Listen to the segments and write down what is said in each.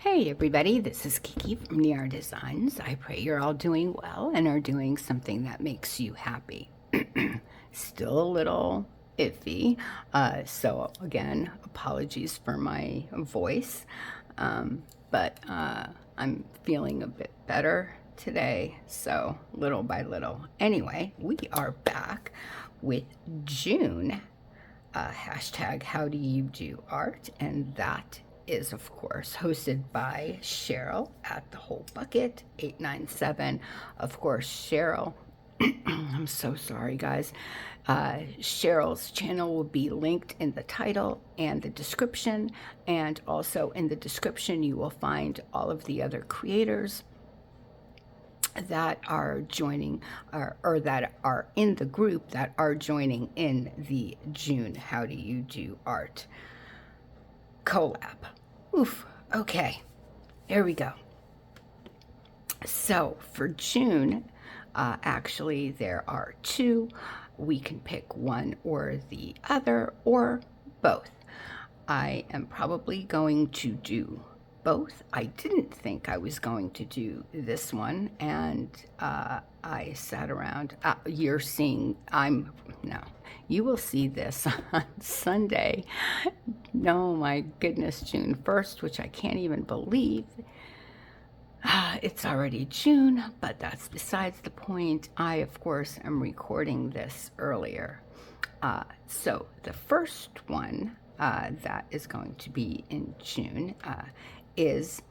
Hey everybody, this is Kiki from Niar Designs. I pray you're all doing well and are doing something that makes you happy. Still a little iffy, so again, apologies for my voice, but I'm feeling a bit better today, so little by little. Anyway, we are back with June, hashtag how do you do art, and that is, of course, hosted by Sharyl at the Whole Bucket 897. Of course, Sharyl, I'm so sorry, guys. Sharyl's channel will be linked in the title and the description, and also in the description, you will find all of the other creators that are joining or that are in the group that are joining in the June How Do You Do Art collab. Oof, okay, here we go. So for June, actually there are two. We can pick one or the other or both. I am probably going to do both. I didn't think I was going to do this one, and I sat around. You're seeing, you will see this on Sunday. No, my goodness, June 1st, which I can't even believe. It's already June, but that's besides the point. I, of course, am recording this earlier. So the first one that is going to be in June is,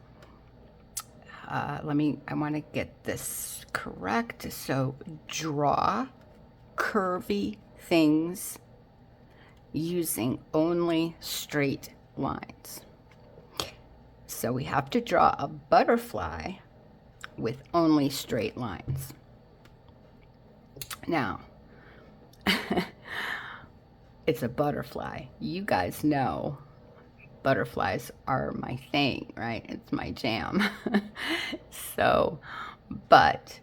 I want to get this correct. So draw curvy things using only straight lines. So we have to draw a butterfly with only straight lines. Now, it's a butterfly. You guys know butterflies are my thing, right? It's my jam. So, but,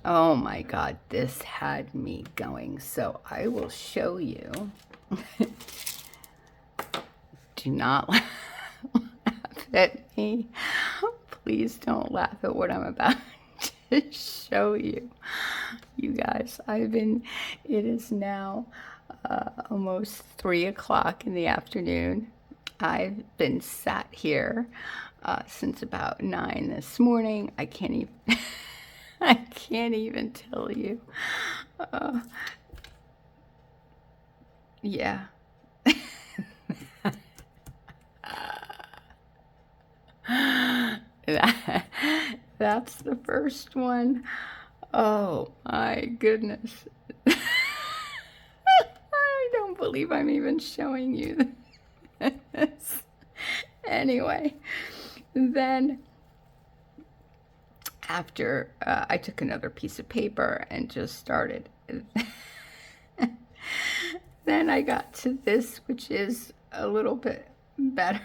oh my God, this had me going. So I will show you. Do not laugh at me. Please don't laugh at what I'm about to show you. You guys, it is now almost 3 o'clock in the afternoon. I've been sat here since about 9 this morning. I can't even, I can't even tell you. Yeah. That's the first one. Oh my goodness. I don't believe I'm even showing you this. Anyway, then after I took another piece of paper and just started. Then I got to this, which is a little bit better.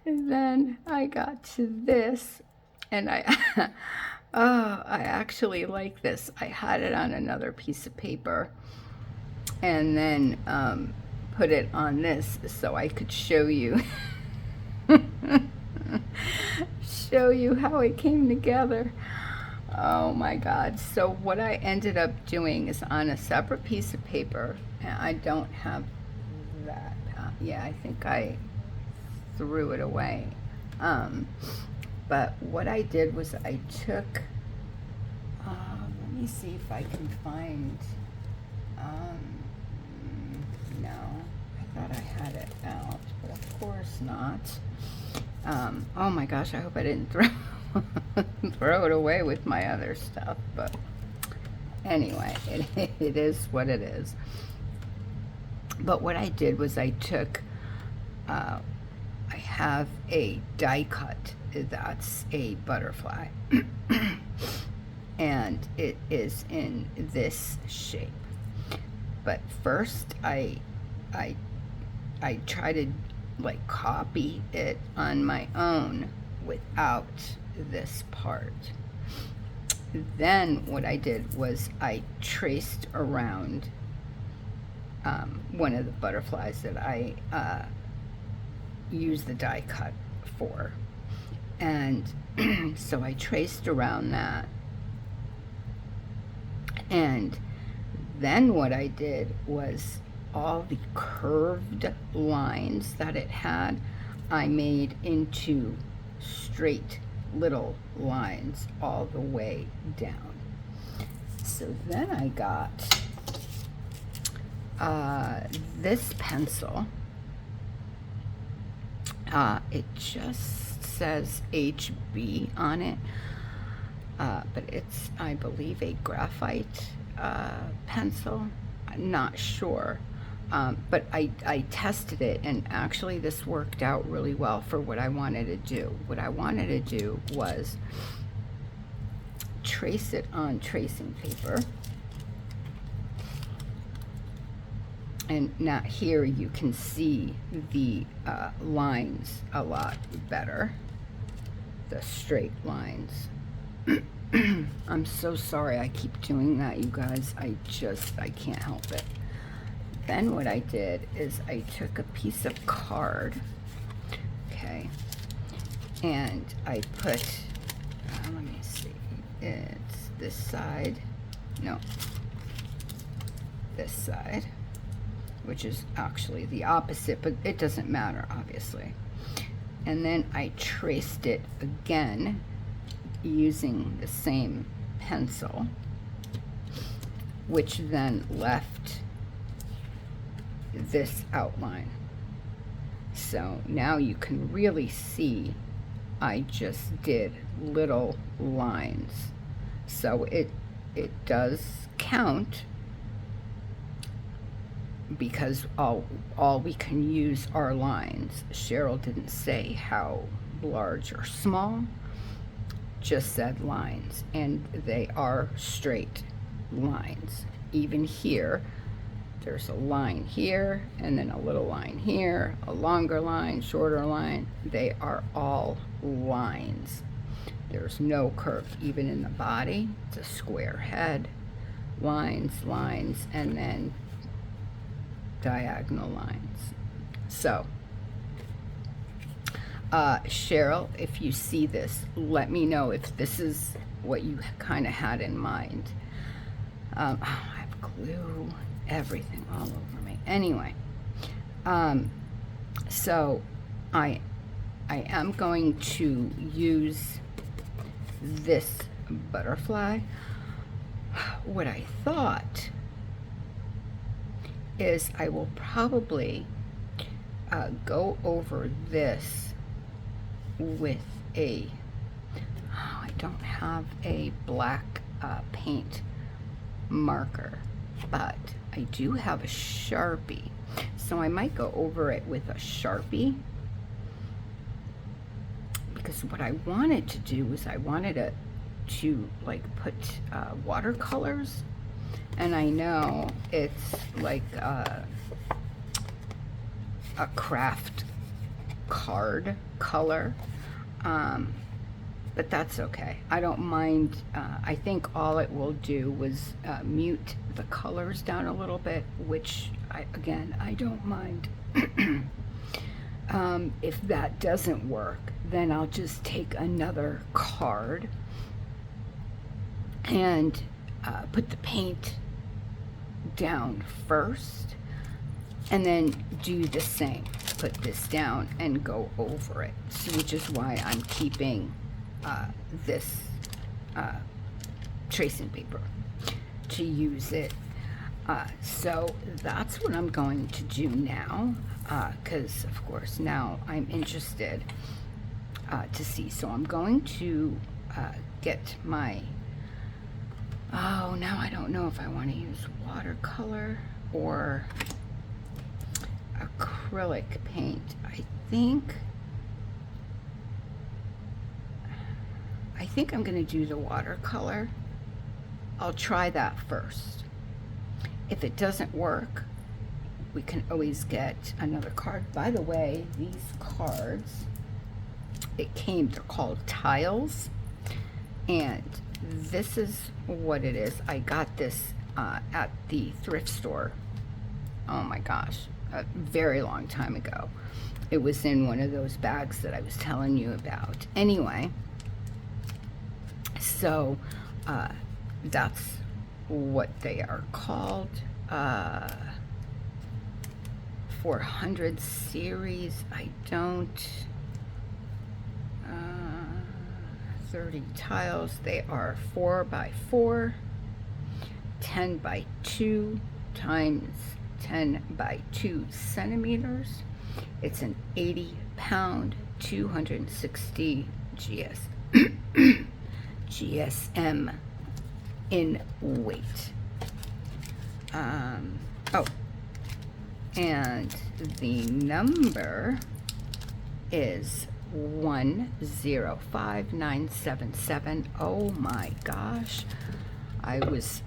And then I got to this, and I actually like this. I had it on another piece of paper, and then put it on this so I could show you show you how it came together. Oh my God. So what I ended up doing is on a separate piece of paper, and I don't have that. Yeah, I think I threw it away. But what I did was I took, let me see if I can find, no, I thought I had it out, but of course not. Oh my gosh, I hope I didn't throw it away with my other stuff, but anyway, it is what it is. But what I did was I took, I have a die cut that's a butterfly, and it is in this shape. But first I try to like copy it on my own without this part. Then what I did was I traced around one of the butterflies that I use the die cut for. And so I traced around that. And then what I did was all the curved lines that it had, I made into straight little lines all the way down. So then I got this pencil. It just says HB on it, but it's, I believe, a graphite pencil. I'm not sure, but I tested it, and actually this worked out really well for what I wanted to do. What I wanted to do was trace it on tracing paper. And now here you can see the lines a lot better, the straight lines. I'm so sorry I keep doing that, you guys. I can't help it. Then what I did is I took a piece of card, okay, and I put, let me see, it's this side, no, this side, which is actually the opposite, but it doesn't matter, obviously. And then I traced it again using the same pencil, which then left this outline. So now you can really see I just did little lines. So it does count, because all we can use are lines. Sharyl didn't say how large or small, just said lines, and they are straight lines. Even here, there's a line here, and then a little line here, a longer line, shorter line. They are all lines. There's no curve, even in the body. It's a square head, lines, lines, and then diagonal lines. So Sharyl, if you see this, let me know if this is what you kind of had in mind. I have glue, everything all over me. Anyway, so I am going to use this butterfly. What I thought is I will probably go over this with a, I don't have a black paint marker, but I do have a Sharpie, so I might go over it with a Sharpie, because what I wanted to do was I wanted to like put watercolors, and I know it's like a craft card color, but that's okay. I don't mind. I think all it will do was mute the colors down a little bit, which again, I don't mind. If that doesn't work, then I'll just take another card and put the paint down first, and then do the same. Put this down and go over it, so, which is why I'm keeping this tracing paper to use it. So that's what I'm going to do now, because of course now I'm interested to see. So I'm going to get my, oh, now I don't know if I want to use watercolor or acrylic paint. I think I'm going to do the watercolor. I'll try that first. If it doesn't work, we can always get another card. By the way, these cards, they're called tiles, and this is what it is. I got this at the thrift store oh my gosh, a very long time ago. It was in one of those bags that I was telling you about. Anyway, so that's what they are called. 400 series, I don't, 30 tiles. They are 4 by 4, 10 by 2 times 10 by 2 centimeters. It's an 80-pound, 260 GSM in weight. Oh, and the number is 105977. Oh my gosh, I was,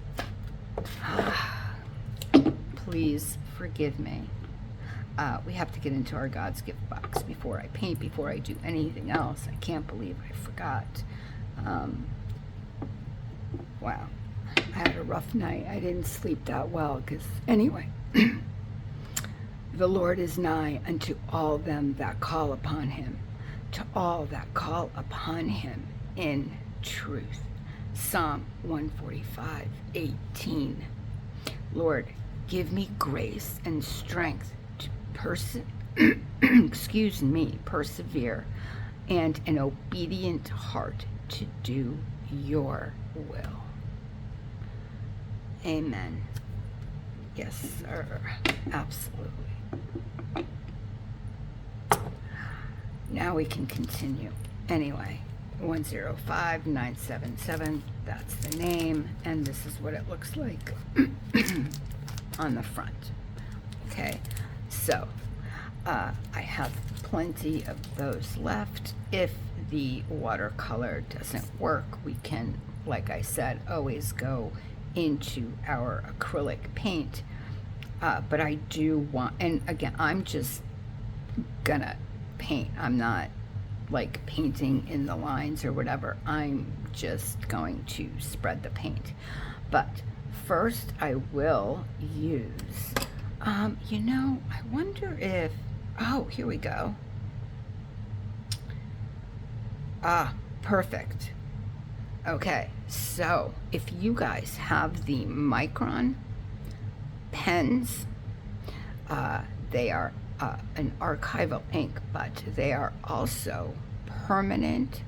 please forgive me. We have to get into our God's gift box before I paint, before I do anything else. I can't believe I forgot. Wow, I had a rough night. I didn't sleep that well because, anyway. The Lord is nigh unto all them that call upon him, to all that call upon him in truth. Psalm 145:18. Lord, give me grace and strength to persevere, and an obedient heart to do your will. Amen. Yes, sir. Absolutely. Now we can continue. Anyway, 105977, that's the name, and this is what it looks like on the front. Okay, so I have plenty of those left. If the watercolor doesn't work, we can, like I said, always go into our acrylic paint. But I do want, and again, I'm just gonna paint. I'm not like painting in the lines or whatever. I'm just going to spread the paint. But first I will use, you know, I wonder if, oh, here we go. Perfect. Okay, so if you guys have the Micron pens, they are an archival ink, but they are also permanent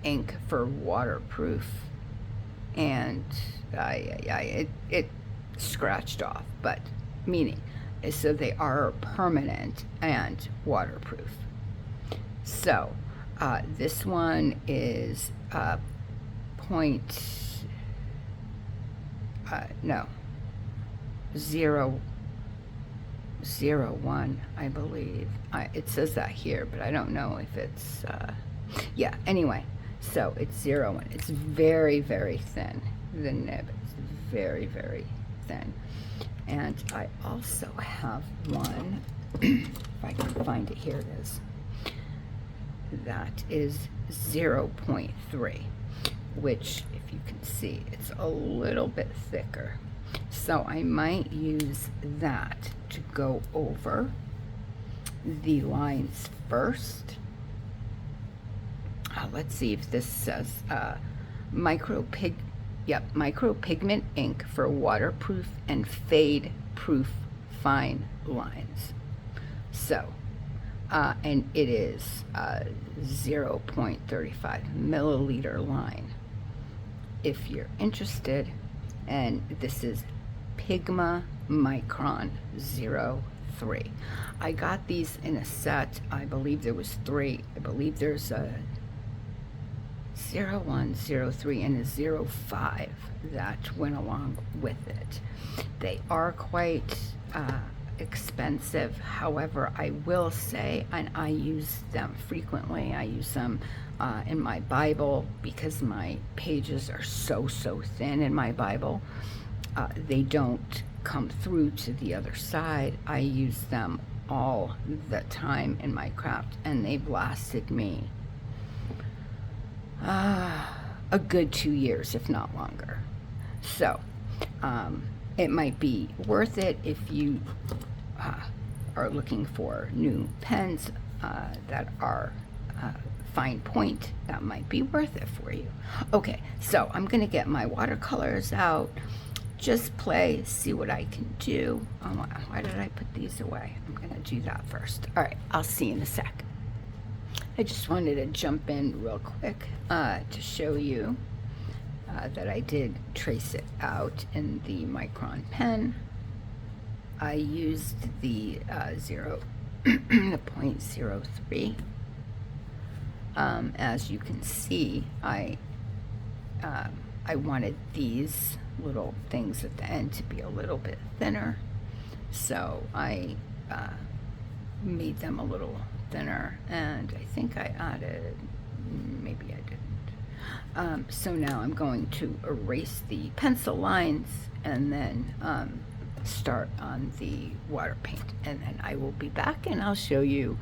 ink for waterproof, and it scratched off, but meaning so they are permanent and waterproof. So this one is 0.001, I believe. It says that here, but I don't know if it's, yeah, anyway, so it's 0.1. It's very, very thin. The nib is very, very thin. And I also have one, if I can find it, here it is. That is 0.3, which, if you can see, it's a little bit thicker. So I might use that to go over the lines first. Let's see if this says micropigment ink for waterproof and fade-proof fine lines. So, and it is 0.35 milliliter line. If you're interested, and this is Pigma Micron 03. I got these in a set. I believe there was 3. I believe there's a 01, 03, and a 05 that went along with it. They are quite expensive. However, I will say, and I use them frequently, I use them in my Bible because my pages are so thin in my Bible. They don't come through to the other side. I use them all the time in my craft, and they've lasted me a good 2 years, if not longer. So It might be worth it if you are looking for new pens that are fine point. That might be worth it for you. Okay, so I'm gonna get my watercolors out, just play, see what I can do. Oh, why did I put these away? I'm gonna do that first. All right, I'll see you in a sec. I just wanted to jump in real quick to show you that I did trace it out in the Micron pen. I used the 0.03. As you can see, I wanted these little things at the end to be a little bit thinner, so I made them a little thinner, and I think I added, maybe I didn't. So now I'm going to erase the pencil lines and then start on the water paint, and then I will be back and I'll show you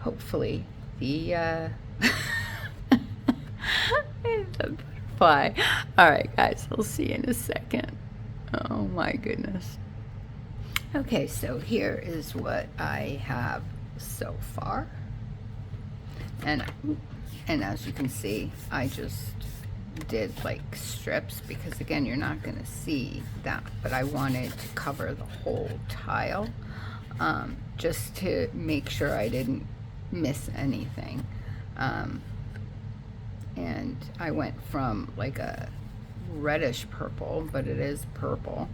hopefully the the butterfly. All right, guys, I'll see you in a second. Oh my goodness. Okay, so here is what I have so far, and as you can see, I just did like strips because again, you're not going to see that, but I wanted to cover the whole tile just to make sure I didn't miss anything. And I went from like a reddish purple, but it is purple,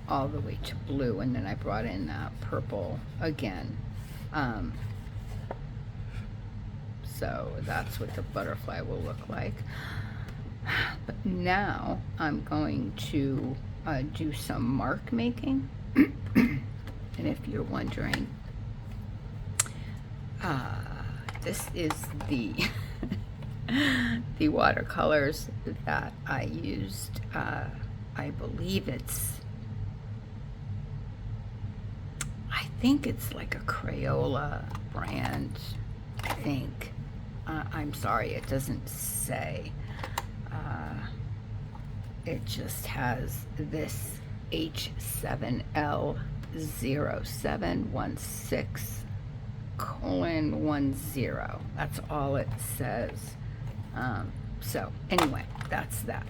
all the way to blue, and then I brought in that purple again. So that's what the butterfly will look like. But now I'm going to do some mark making. And if you're wondering, this is the the watercolors that I used. I believe I think it's like a Crayola brand, I think. I'm sorry, it doesn't say. It just has this H7L0716:10. That's all it says. So anyway, that's that.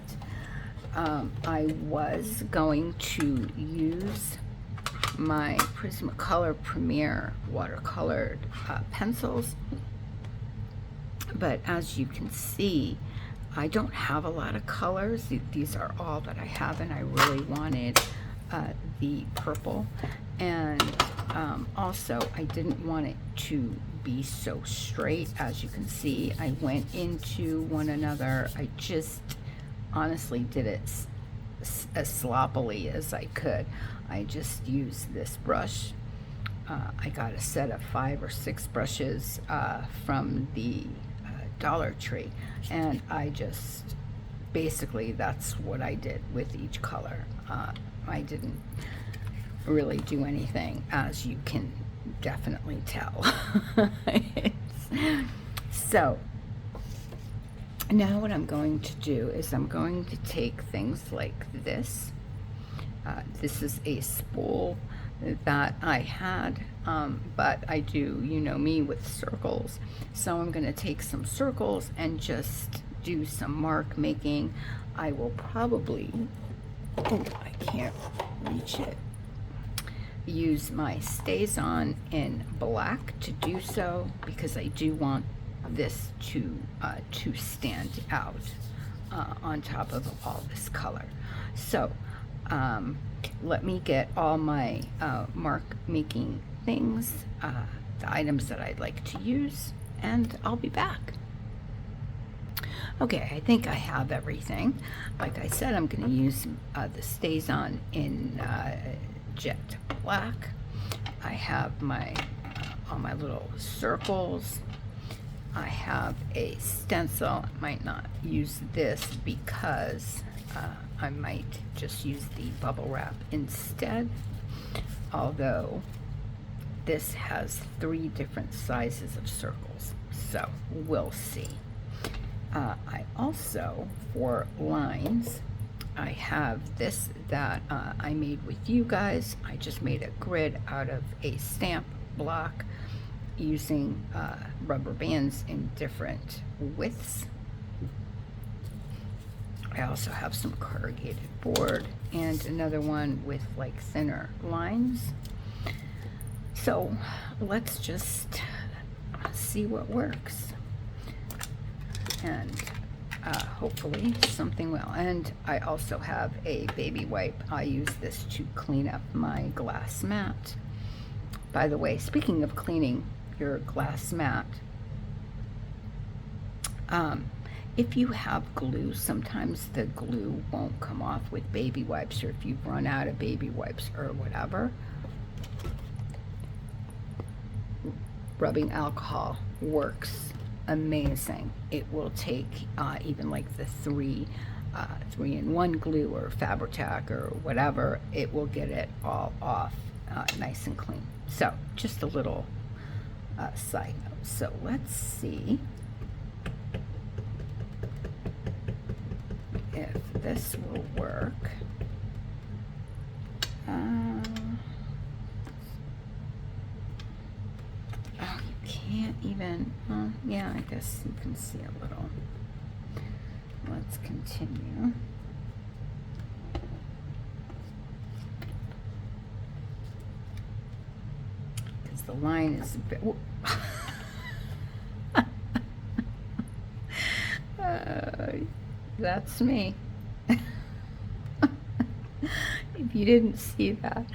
I was going to use my Prismacolor Premier watercolored pencils, but as you can see, I don't have a lot of colors. These are all that I have, and I really wanted the purple, and also I didn't want it to be so straight. As you can see, I went into one another. I just honestly did it as sloppily as I could. I just used this brush. I got a set of 5 or 6 brushes from the Dollar Tree, and I just basically, that's what I did with each color. I didn't really do anything, as you can definitely tell. So now what I'm going to do is I'm going to take things like this. This is a spool that I had, but I do, you know me, with circles. So I'm going to take some circles and just do some mark making. I will probably, oh, I can't reach it, use my StazOn in black to do so, because I do want this to stand out on top of all this color. So let me get all my mark making things, the items that I'd like to use, and I'll be back. Okay, I think I have everything. Like I said, I'm going to use the StazOn in jet black. I have my all my little circles. I have a stencil. I might not use this because I might just use the bubble wrap instead, although this has 3 different sizes of circles, so we'll see. I also, for lines, I have this that I made with you guys. I just made a grid out of a stamp block using rubber bands in different widths. I also have some corrugated board and another one with like thinner lines. So let's just see what works, and hopefully something will. And I also have a baby wipe. I use this to clean up my glass mat. By the way, speaking of cleaning your glass mat, if you have glue, sometimes the glue won't come off with baby wipes, or if you've run out of baby wipes or whatever, rubbing alcohol works amazing. It will take even like the 3-in-1 glue or Fabri-Tac or whatever, it will get it all off nice and clean. So just a little side note. So let's see if this will work. Oh, you can't even, yeah, I guess you can see a little. Let's continue. Because the line is a bit, that's me. If you didn't see that,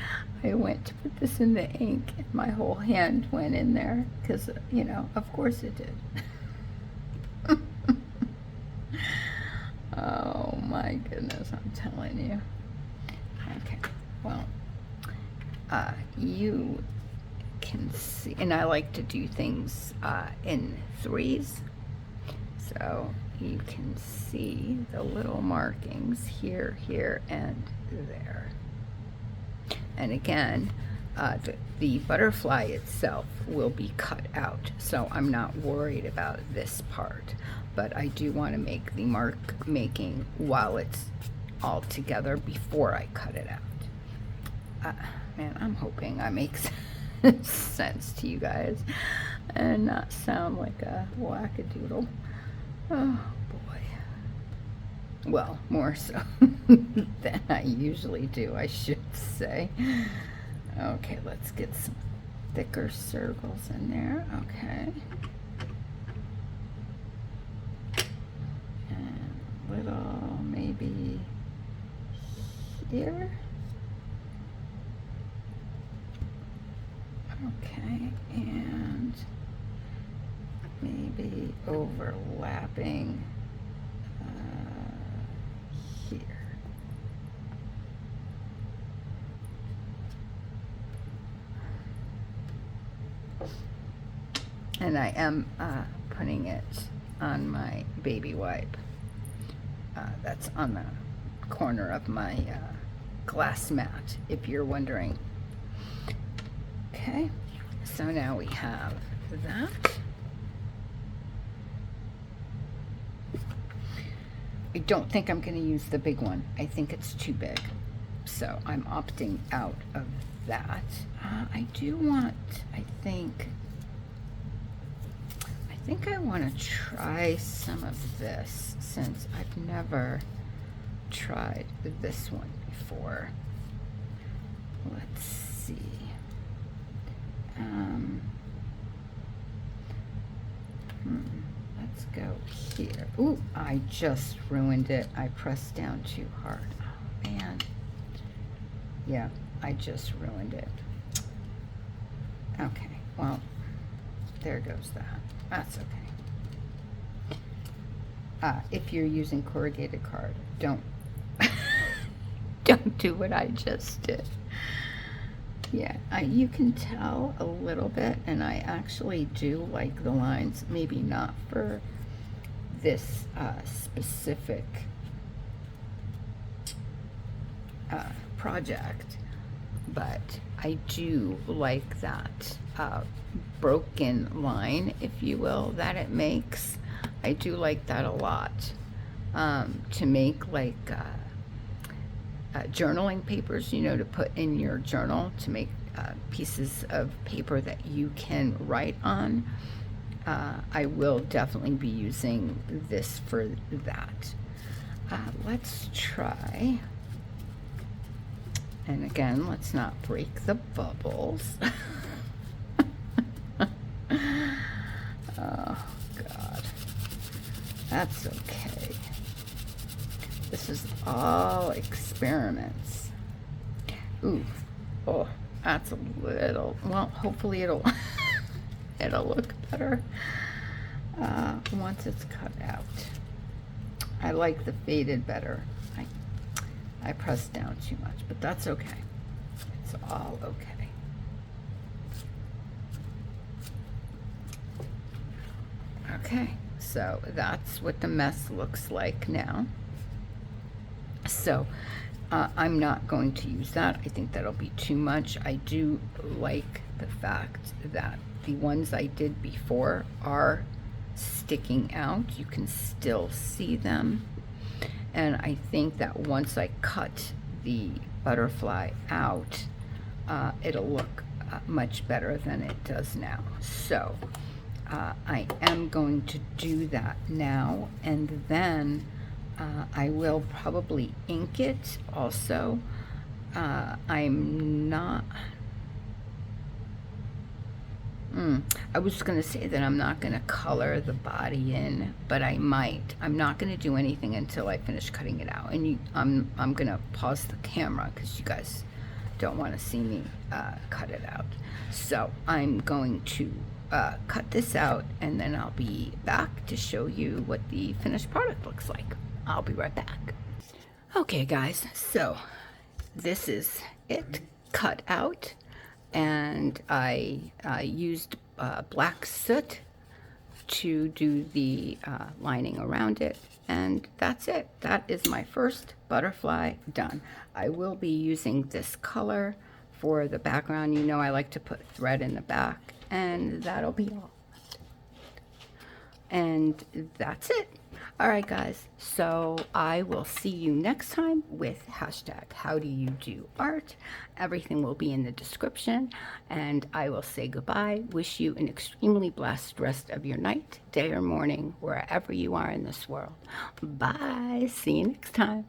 I went to put this in the ink and my whole hand went in there because, you know, of course it did. Oh my goodness, I'm telling you. Okay, well, you can see, and I like to do things in threes, so you can see the little markings here, here, and there. And again, the butterfly itself will be cut out, so I'm not worried about this part, but I do want to make the mark making while it's all together before I cut it out. Man, I'm hoping I make sense to you guys and not sound like a wackadoodle. Oh boy. Well, more so than I usually do, I should say. Okay, let's get some thicker circles in there. Okay. And a little maybe here. Okay, and maybe overlapping here. And I am putting it on my baby wipe. That's on the corner of my glass mat, if you're wondering. Okay, so now we have that. I don't think I'm going to use the big one. I think it's too big. So I'm opting out of that. I do want, I think I want to try some of this, since I've never tried this one before. Let's see. Let's go here. Ooh, I just ruined it. I pressed down too hard. Oh, man. Yeah, I just ruined it. Okay, well, there goes that. That's okay. If you're using corrugated card, don't don't do what I just did. Yeah, you can tell a little bit, and I actually do like the lines, maybe not for this specific project, but I do like that broken line, if you will, that it makes. I do like that a lot, to make like journaling papers, you know, to put in your journal to make pieces of paper that you can write on. I will definitely be using this for that. Let's try, and again, let's not break the bubbles. Oh God, that's okay. This is all experiments. Ooh, oh, that's a little, well, hopefully it'll it'll look better once it's cut out. I like the faded better. I pressed down too much, but that's okay. It's all okay. Okay, so that's what the mess looks like now. So I'm not going to use that. I think that'll be too much. I do like the fact that the ones I did before are sticking out. You can still see them. And I think that once I cut the butterfly out, it'll look much better than it does now. So I am going to do that now, and then I will probably ink it also. I'm not, I was going to say that I'm not going to color the body in, but I might. I'm not going to do anything until I finish cutting it out. And I'm going to pause the camera because you guys don't want to see me cut it out. So I'm going to cut this out, and then I'll be back to show you what the finished product looks like. I'll be right back. Okay guys, so this is it cut out, and I used black soot to do the lining around it, and that's it. That is my first butterfly done. I will be using this color for the background. You know I like to put thread in the back, and that'll be all. And that's it. All right, guys, so I will see you next time with hashtag how do you do art. Everything will be in the description, and I will say goodbye. Wish you an extremely blessed rest of your night, day, or morning, wherever you are in this world. Bye. See you next time.